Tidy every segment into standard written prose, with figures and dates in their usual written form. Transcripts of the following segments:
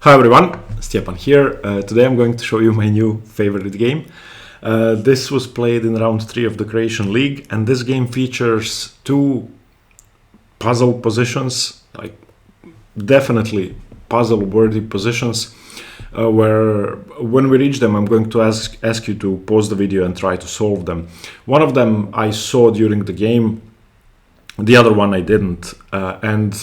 Hi everyone, Stepan here. Today I'm going to show you my new favorite game. This was played in round 3 of the Croatian League, and this game features two puzzle positions, like definitely puzzle-worthy positions, where when we reach them I'm going to ask you to pause the video and try to solve them. One of them I saw during the game, the other one I didn't, and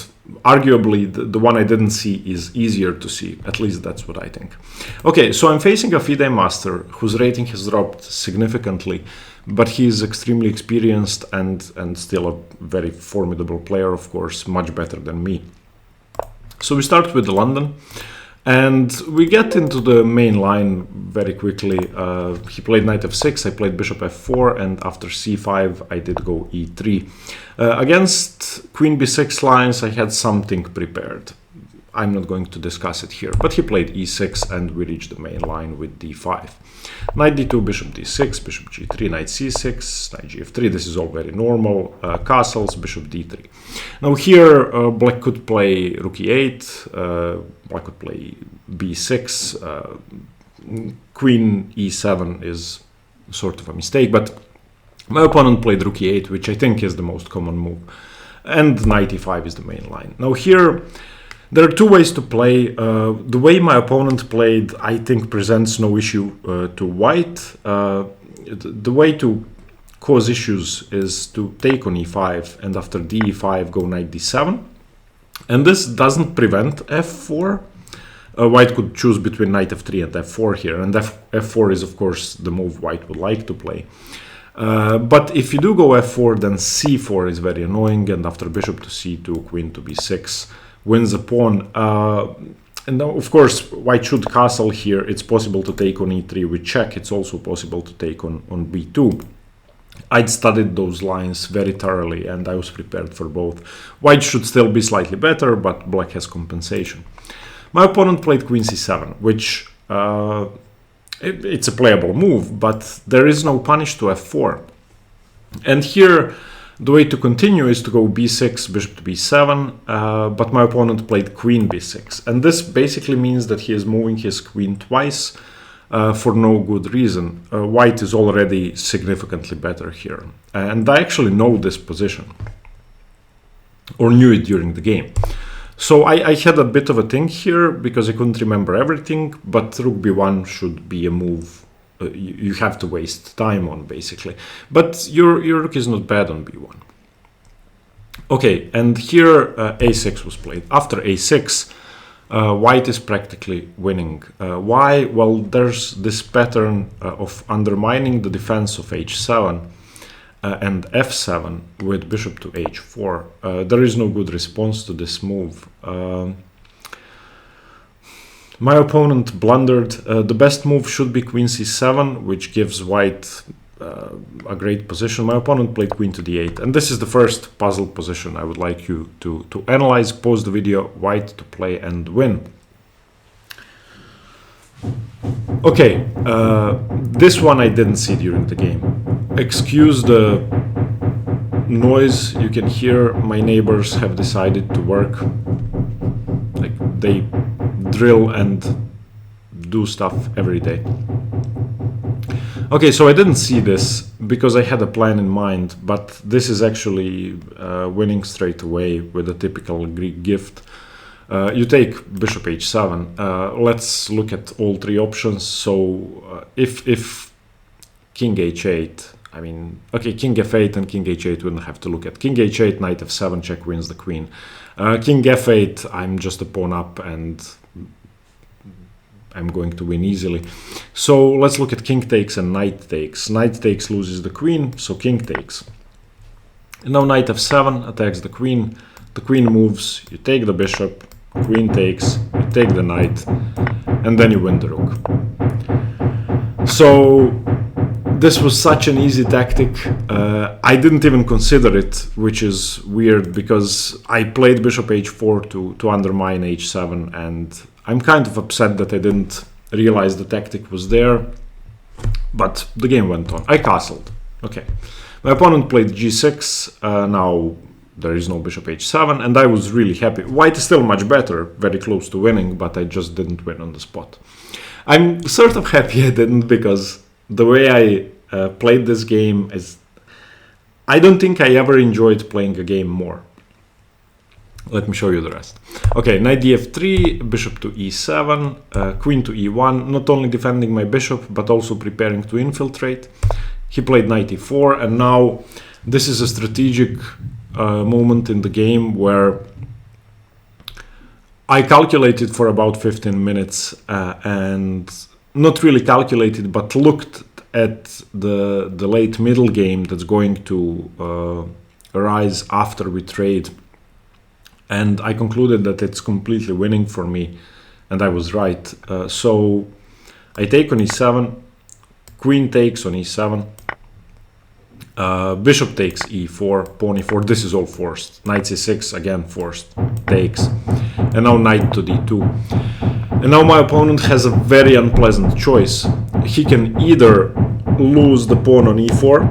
arguably the one I didn't see is easier to see. At least that's what I think. Okay, so I'm facing a Fide Master whose rating has dropped significantly, but he is extremely experienced and still a very formidable player, of course, much better than me. So we start with London, and we get into the main line very quickly. He played knight f6, I played bishop f4, and after c5 I did go e3. Against queen b6 lines I had something prepared. I'm not going to discuss it here, but he played e6 and we reached the main line with d5. Knight d2, bishop d6, bishop g3, knight c6, knight gf3. This is all very normal. Castles, bishop d3. Now here black could play rook e8, black could play b6, queen e7 is sort of a mistake, but my opponent played rook e8, which I think is the most common move, and knight e5 is the main line. Now here there are two ways to play. The way my opponent played, I think, presents no issue to white. The way to cause issues is to take on e5 and after d5 go knight d7, and this doesn't prevent f4. White could choose between knight f3 and f4 here, and f4 is of course the move white would like to play. But if you do go f4, then c4 is very annoying, and after bishop to c2, queen to b6 wins a pawn. And now, of course, white should castle here. It's possible to take on e3 with check. It's also possible to take on b2. I'd studied those lines very thoroughly, and I was prepared for both. White should still be slightly better, but black has compensation. My opponent played queen c7, which it's a playable move, but there is no punish to f4. And here the way to continue is to go b6, bishop to b7, but my opponent played queen b6. And this basically means that he is moving his queen twice for no good reason. White is already significantly better here. And I actually know this position, or knew it during the game. So I had a bit of a thing here because I couldn't remember everything, but rook b1 should be a move you have to waste time on, basically. But your rook is not bad on b1. Okay, and here a6 was played. After a6, white is practically winning. Why? Well, there's this pattern of undermining the defense of h7 and f7 with bishop to h4. There is no good response to this move. My opponent blundered. The best move should be queen c7, which gives white a great position. My opponent played queen to d8, and this is the first puzzle position I would like you to analyze. Pause the video, white to play and win. Okay, this one I didn't see during the game. Excuse the noise you can hear. My neighbors have decided to work. Like, they drill and do stuff every day. Okay, so I didn't see this because I had a plan in mind, but this is actually winning straight away with a typical Greek gift. You take bishop h7. Let's look at all three options. So if king h8, I mean, okay, king f8 and king h8 wouldn't have to look at. King h8, knight f7, check wins the queen. King f8, I'm just a pawn up and I'm going to win easily. So let's look at king takes and knight takes. Knight takes loses the queen, so king takes. And now knight f7 attacks the queen. The queen moves, you take the bishop, queen takes, you take the knight, and then you win the rook. So this was such an easy tactic. I didn't even consider it, which is weird because I played bishop h4 to undermine h7, and I'm kind of upset that I didn't realize the tactic was there, but the game went on. I castled. Okay. My opponent played g6. Now there is no bishop h7, and I was really happy. White is still much better, very close to winning, but I just didn't win on the spot. I'm sort of happy I didn't, because the way I played this game is... I don't think I ever enjoyed playing a game more. Let me show you the rest. Okay, knight df3, bishop to e7, queen to e1, not only defending my bishop, but also preparing to infiltrate. He played knight e4, and now this is a strategic moment in the game where I calculated for about 15 minutes and not really calculated, but looked at the late middle game that's going to arise after we trade. And I concluded that it's completely winning for me, and I was right. So I take on e7, queen takes on e7, bishop takes e4, pawn e4, this is all forced. Knight c6, again forced, takes. And now knight to d2. And now my opponent has a very unpleasant choice. He can either lose the pawn on e4.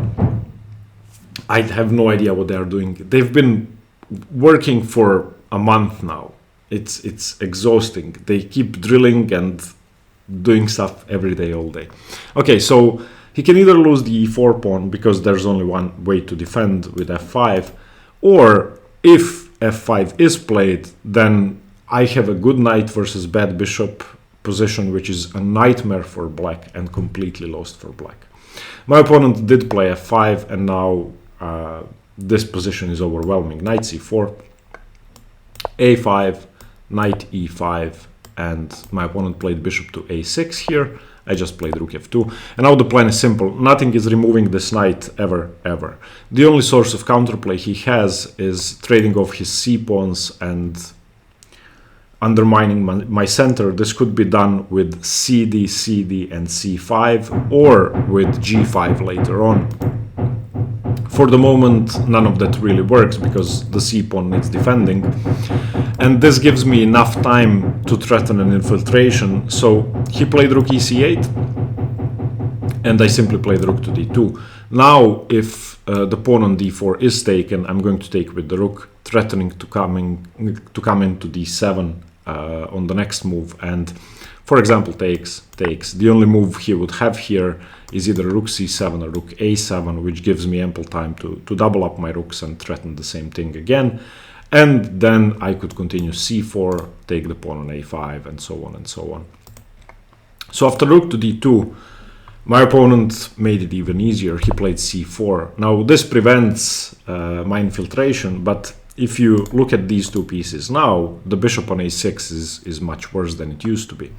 I have no idea what they are doing. They've been working for a month now. It's exhausting. They keep drilling and doing stuff every day, all day. Okay, so he can either lose the e4 pawn, because there's only one way to defend with f5, or if f5 is played, then I have a good knight versus bad bishop position, which is a nightmare for black and completely lost for black. My opponent did play f5, and now this position is overwhelming. Knight c4, a5, knight e5, and my opponent played bishop to a6 here. I just played rook f2, and now the plan is simple. Nothing is removing this knight ever. The only source of counterplay he has is trading off his c-pawns and undermining my center. This could be done with cd, cd, and c5, or with g5 later on. For the moment, none of that really works, because the c-pawn needs defending. And this gives me enough time to threaten an infiltration. So he played rook ec8, and I simply played rook to d2. Now, if the pawn on d4 is taken, I'm going to take with the rook, threatening to come into d7 on the next move. And for example, takes. The only move he would have here is either rook c7 or rook a7, which gives me ample time to double up my rooks and threaten the same thing again. And then I could continue c4, take the pawn on a5, and so on and so on. So after rook to d2, my opponent made it even easier. He played c4. Now this prevents my infiltration, but if you look at these two pieces now, the bishop on a6 is much worse than it used to be.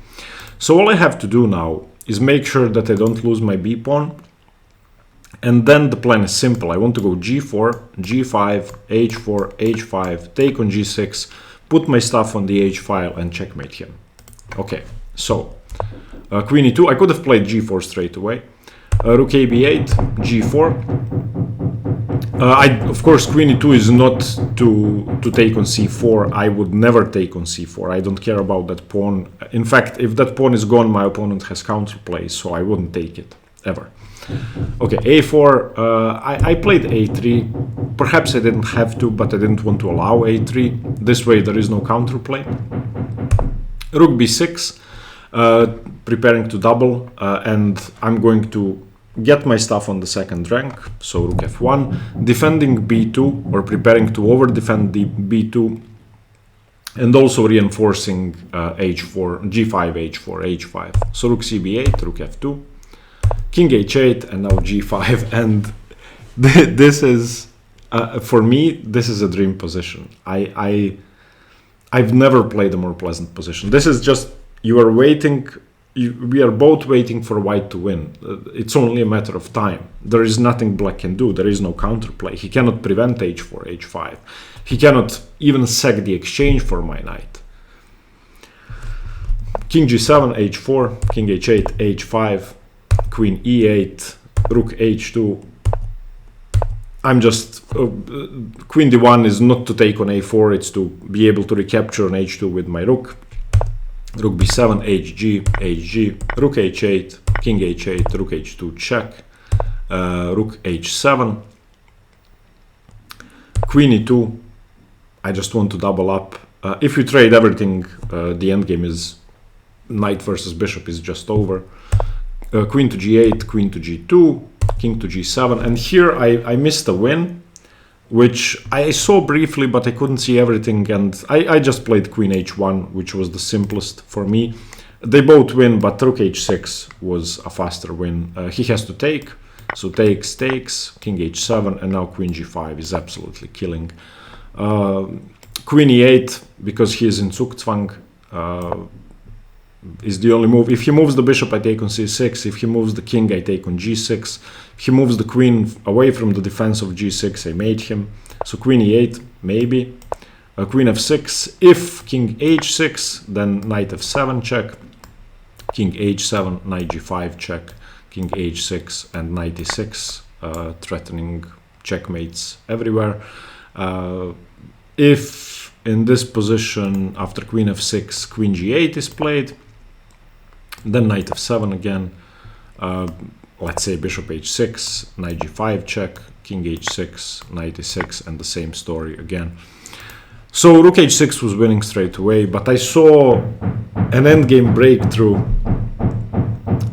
So all I have to do now is make sure that I don't lose my b-pawn. And then the plan is simple. I want to go g4, g5, h4, h5, take on g6, put my stuff on the h file, and checkmate him. Okay, so queen e2. I could have played g4 straight away. Rook a b8, g4. Of course, queen e2 is not to take on c4. I would never take on c4. I don't care about that pawn. In fact, if that pawn is gone, my opponent has counterplay, so I wouldn't take it, ever. Okay, a4. I played a3. Perhaps I didn't have to, but I didn't want to allow a3. This way, there is no counterplay. Rook b6. Preparing to double, and I'm going to get my stuff on the second rank, so rook f1, defending b2, or preparing to over-defend the b2, and also reinforcing h4, g5, h4, h5. So rook cb8, rook f2, king h8, and now g5, and this is, for me, this is a dream position. I've never played a more pleasant position. This is just, you are waiting. We are both waiting for white to win. It's only a matter of time. There is nothing black can do. There is no counterplay. He cannot prevent h4, h5. He cannot even sack the exchange for my knight. King g7, h4, king h8, h5, queen e8, rook h2. I'm just... queen d1 is not to take on a4. It's to be able to recapture on h2 with my rook. Rook b7, hg, hg, rook h8, king h8, rook h2 check, rook h7, Queen e2, I just want to double up. If you trade everything, the endgame is knight versus bishop is just over. Queen to g8, queen to g2, king to g7, and here I missed a win, which I saw briefly, but I couldn't see everything, and I just played queen h1, which was the simplest for me. They both win, but rook h6 was a faster win. He has to take, so takes, king h7, and now queen g5 is absolutely killing. Queen e8, because he is in Zugzwang, is the only move. If he moves the bishop, I take on c6. If he moves the king, I take on g6. If he moves the queen away from the defense of g6, I mate him. So queen e8, maybe. Queen f6. If king h6, then knight f7 check. King h7, knight g5 check. King h6 and knight e6, threatening checkmates everywhere. If in this position, after queen f6, queen g8 is played, then knight f7 again, let's say bishop h6, knight g5 check, king h6, knight e6, and the same story again. So rook h6 was winning straight away, but I saw an endgame breakthrough,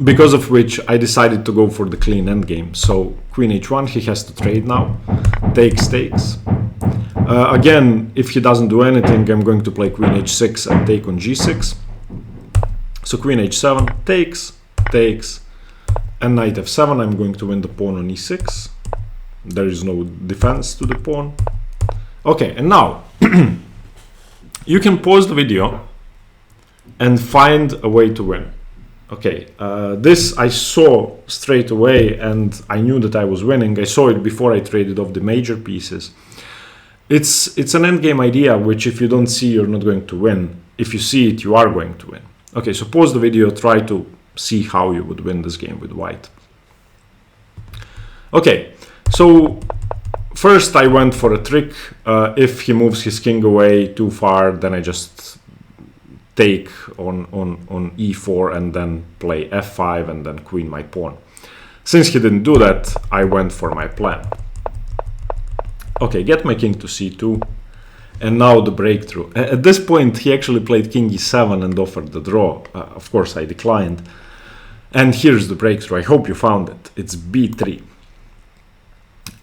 because of which I decided to go for the clean endgame. So queen h1, he has to trade now, takes. Again, if he doesn't do anything, I'm going to play queen h6 and take on g6. So queen h7, takes, and knight f7, I'm going to win the pawn on e6. There is no defense to the pawn. Okay, and now you can pause the video and find a way to win. Okay, this I saw straight away, and I knew that I was winning. I saw it before I traded off the major pieces. It's an endgame idea, which if you don't see, you're not going to win. If you see it, you are going to win. Okay, so pause the video, try to see how you would win this game with white. Okay, so first I went for a trick. If he moves his king away too far, then I just take on e4 and then play f5 and then queen my pawn. Since he didn't do that, I went for my plan. Okay, get my king to c2, and now the breakthrough. At this point, he actually played king e7 and offered the draw. Of course, I declined. And here's the breakthrough. I hope you found it. It's b3.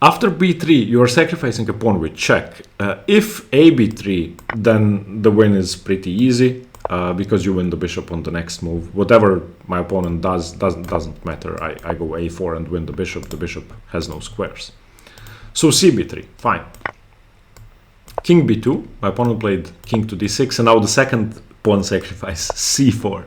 After b3, you are sacrificing a pawn with check. If a b3, then the win is pretty easy, because you win the bishop on the next move. Whatever my opponent does doesn't matter. I go a4 and win the bishop. The bishop has no squares. So cb3, fine. King b2, my opponent played king to d6, and now the second pawn sacrifice, c4.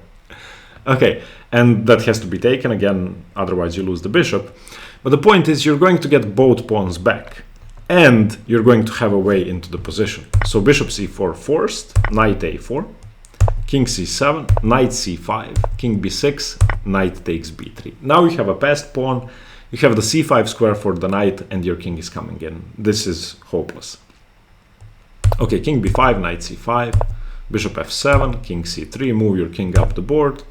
Okay, and that has to be taken again, otherwise you lose the bishop. But the point is, you're going to get both pawns back, and you're going to have a way into the position. So bishop c4 forced, knight a4, king c7, knight c5, king b6, knight takes b3. Now you have a passed pawn. You have the c5 square for the knight, and your king is coming in. This is hopeless. Okay, king b5, knight c5, bishop f7, king c3, move your king up the board,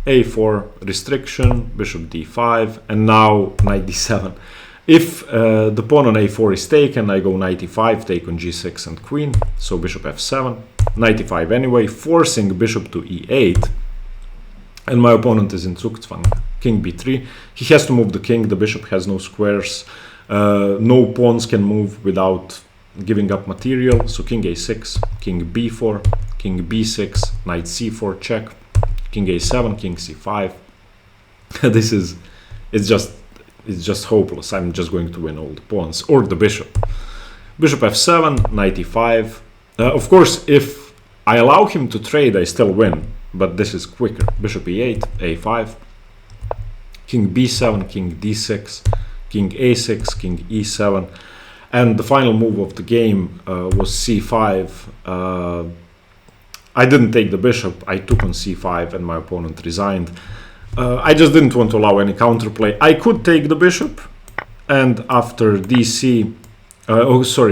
a4, restriction, bishop d5, and now knight d7. If the pawn on a4 is taken, I go knight e5, take on g6 and queen, so bishop f7, knight e5 anyway, forcing bishop to e8, and my opponent is in Zugzwang. King b3, he has to move the king, the bishop has no squares, no pawns can move without giving up material, so king a6, king b4, king b6, knight c4 check, king a7, king c5. This is, it's just hopeless. I'm just going to win all the pawns, or the bishop. Bishop f7, knight e5. Of course, if I allow him to trade, I still win, but this is quicker. Bishop e8, a5, king b7, king d6, king a6, king e7, and the final move of the game was c5. I didn't take the bishop, I took on c5, and my opponent resigned. I just didn't want to allow any counterplay. I could take the bishop, and after dc,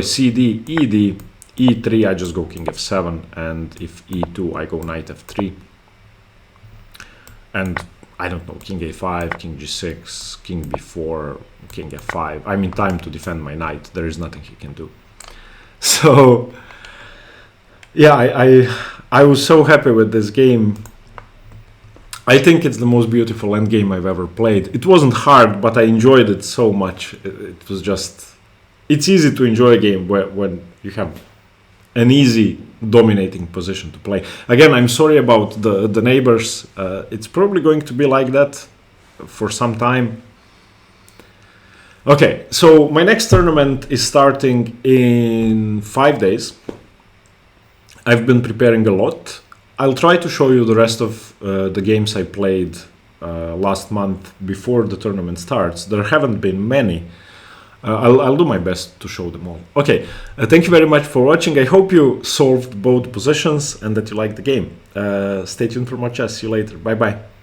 cd, ed, e3, I just go king f7, and if e2, I go knight f3. And I don't know, king a5, king g6, king b4, king f5. I'm in time to defend my knight. There is nothing he can do. So yeah, I was so happy with this game. I think it's the most beautiful endgame I've ever played. It wasn't hard, but I enjoyed it so much. It was just... It's easy to enjoy a game when you have an easy dominating position to play. Again, I'm sorry about the neighbors. It's probably going to be like that for some time. Okay, so my next tournament is starting in 5 days. I've been preparing a lot. I'll try to show you the rest of the games I played last month before the tournament starts. There haven't been many. I'll do my best to show them all. Okay, thank you very much for watching. I hope you solved both positions and that you liked the game. Stay tuned for more chess. See you later. Bye bye.